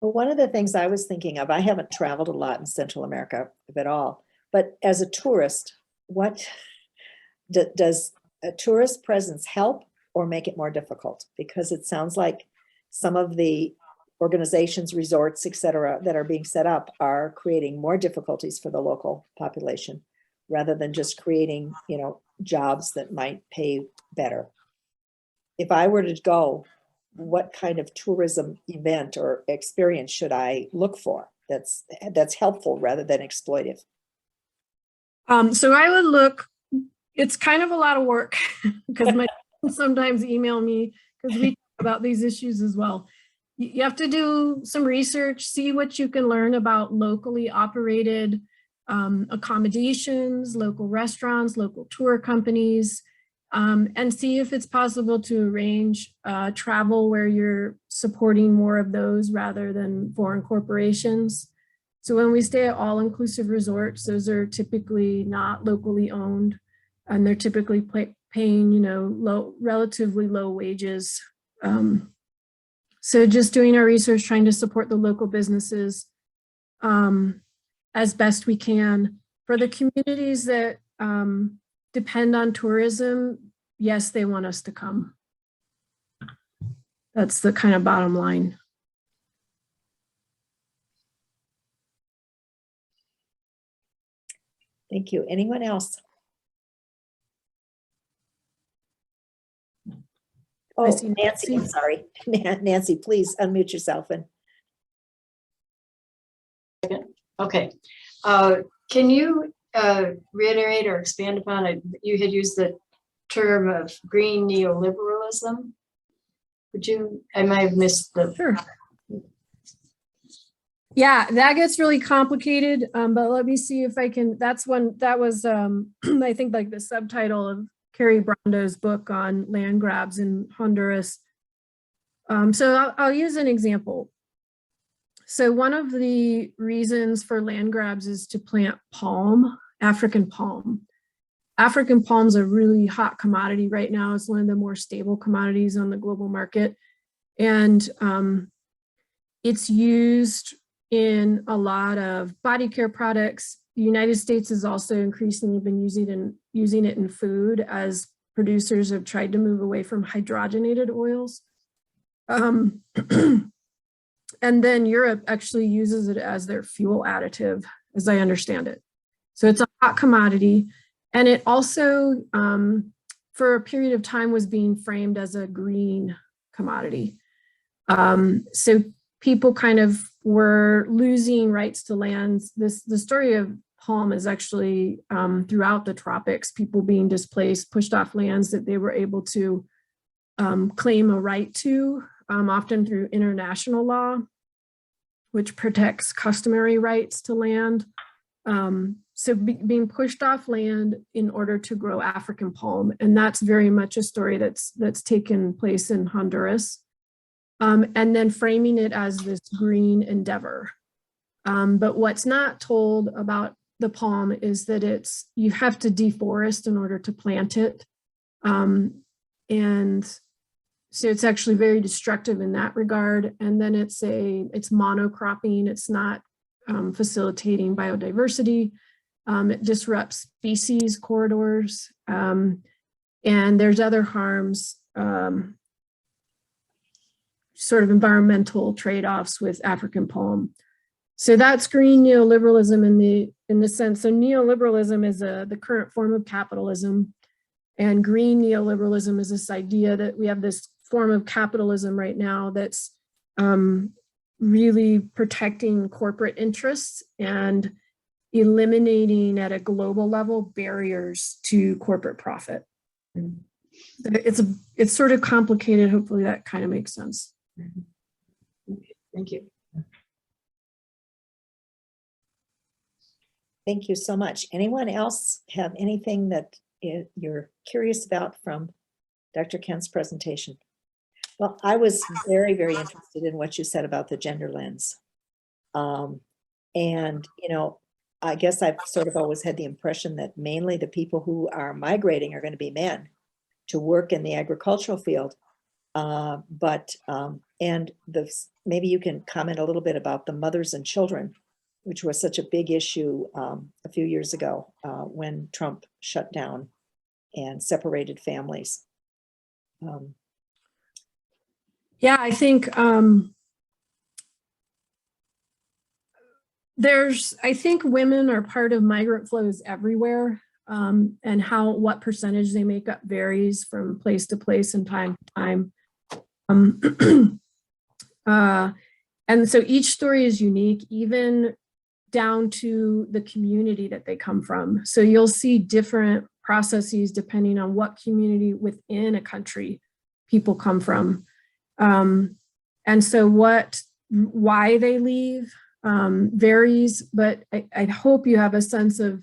Well, one of the things I was thinking of, I haven't traveled a lot in Central America, if at all, but as a tourist, what does a tourist presence help or make it more difficult? Because it sounds like some of the organizations, resorts, et cetera, that are being set up are creating more difficulties for the local population rather than just creating, you know, jobs that might pay better. If I were to go, what kind of tourism event or experience should I look for that's helpful rather than exploitive? So I would look, it's kind of a lot of work because my sometimes email me because we talk about these issues as well. You have to do some research, see what you can learn about locally operated accommodations, local restaurants, local tour companies, and see if it's possible to arrange travel where you're supporting more of those rather than foreign corporations. So when we stay at all-inclusive resorts, those are typically not locally owned, and they're typically paying, you know, relatively low wages. So just doing our research, trying to support the local businesses as best we can. For the communities that depend on tourism, yes, they want us to come. That's the kind of bottom line. Thank you. Anyone else? I Oh, see Nancy, I'm Nancy. sorry. Nancy, please unmute yourself. And Okay. Can you reiterate or expand upon it? You had used the term of green neoliberalism. Would you, I might have missed the. Sure. Yeah, that gets really complicated, but let me see if I can, that was, I think like the subtitle of Carrie Brando's book on land grabs in Honduras. So I'll use an example. So one of the reasons for land grabs is to plant palm, African palm. African palm's a really hot commodity right now. It's one of the more stable commodities on the global market. And it's used in a lot of body care products. The United States has also increasingly been using it in food as producers have tried to move away from hydrogenated oils. And then Europe actually uses it as their fuel additive, as I understand it. So it's a hot commodity. And it also, for a period of time, was being framed as a green commodity. So people kind of were losing rights to lands. The story of palm is actually throughout the tropics, people being displaced, pushed off lands that they were able to claim a right to, often through international law, which protects customary rights to land. So being pushed off land in order to grow African palm. And that's very much a story that's taken place in Honduras. And then framing it as this green endeavor. But what's not told about the palm is that you have to deforest in order to plant it. And so it's actually very destructive in that regard. And then it's monocropping. It's not facilitating biodiversity. It disrupts species corridors. And there's other harms, sort of environmental trade-offs with African palm. So that's green neoliberalism in the sense. So neoliberalism is the current form of capitalism, and green neoliberalism is this idea that we have this form of capitalism right now that's really protecting corporate interests and eliminating at a global level barriers to corporate profit. It's sort of complicated. Hopefully that kind of makes sense. Thank you. Thank you so much. Anyone else have anything that you're curious about from Dr. Kent's presentation? Well, I was very, very interested in what you said about the gender lens. And, you know, I guess I've sort of always had the impression that mainly the people who are migrating are going to be men to work in the agricultural field. And maybe you can comment a little bit about the mothers and children, which was such a big issue a few years ago when Trump shut down and separated families. Yeah, I think I think women are part of migrant flows everywhere, and what percentage they make up varies from place to place and time to time. And so each story is unique, even down to the community that they come from. So you'll see different processes depending on what community within a country people come from. And so why they leave varies, but I hope you have a sense of,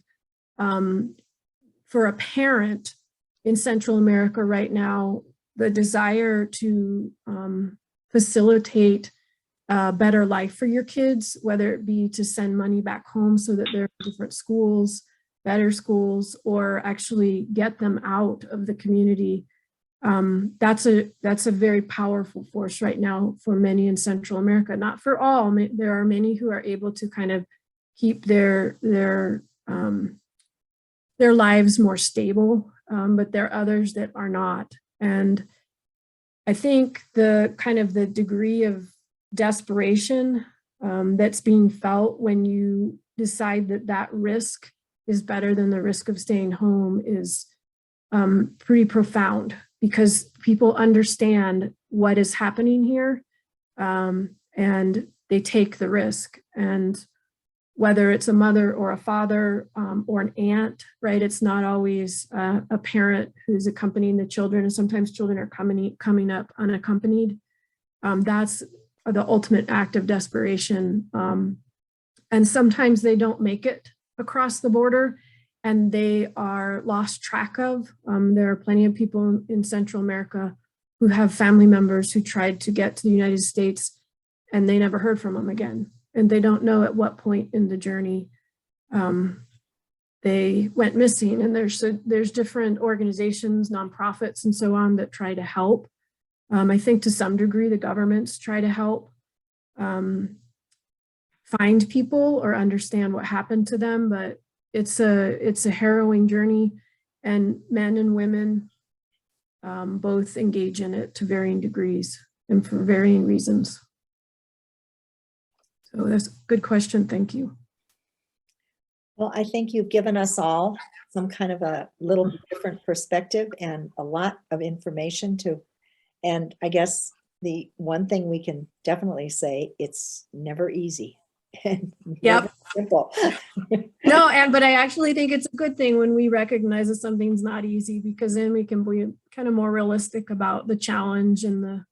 for a parent in Central America right now, the desire to facilitate a better life for your kids, whether it be to send money back home so that there are different schools, better schools, or actually get them out of the community. That's a very powerful force right now for many in Central America. Not for all. There are many who are able to kind of keep their lives more stable, but there are others that are not. And I think the degree of desperation that's being felt when you decide that risk is better than the risk of staying home is pretty profound, because people understand what is happening here, and they take the risk. And whether it's a mother or a father or an aunt, right? It's not always a parent who's accompanying the children, and sometimes children are coming up unaccompanied. That's the ultimate act of desperation. And sometimes they don't make it across the border and they are lost track of. There are plenty of people in Central America who have family members who tried to get to the United States and they never heard from them again. And they don't know at what point in the journey they went missing. And there's different organizations, nonprofits, and so on that try to help. I think to some degree the governments try to help find people or understand what happened to them, but it's a harrowing journey, and men and women both engage in it to varying degrees and for varying reasons. So that's a good question. Thank you. Well, I think you've given us all some kind of a little different perspective and a lot of information to, and I guess the one thing we can definitely say, it's never easy. And Yep. Simple. No, but I actually think it's a good thing when we recognize that something's not easy, because then we can be kind of more realistic about the challenge and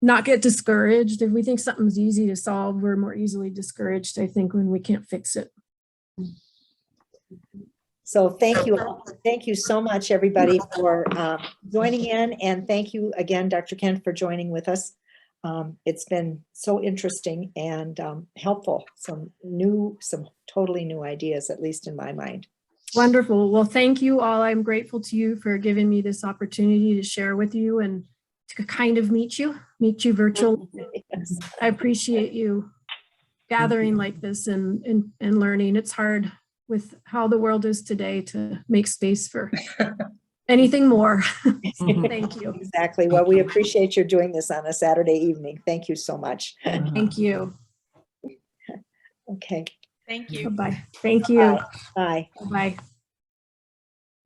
not get discouraged. If we think something's easy to solve, we're more easily discouraged, I think, when we can't fix it. So thank you. Thank you so much, everybody, for joining in. And thank you again, Dr. Kent, for joining with us. It's been so interesting and helpful. Some totally new ideas, at least in my mind. Wonderful. Well, thank you all. I'm grateful to you for giving me this opportunity to share with you and to kind of meet you virtually. Yes. I appreciate you gathering like this and learning. It's hard with how the world is today to make space for anything more. Thank you. Exactly. Well, we appreciate your doing this on a Saturday evening. Thank you so much. Thank you. Okay. Thank you. Bye-bye. Thank you. Bye. Bye.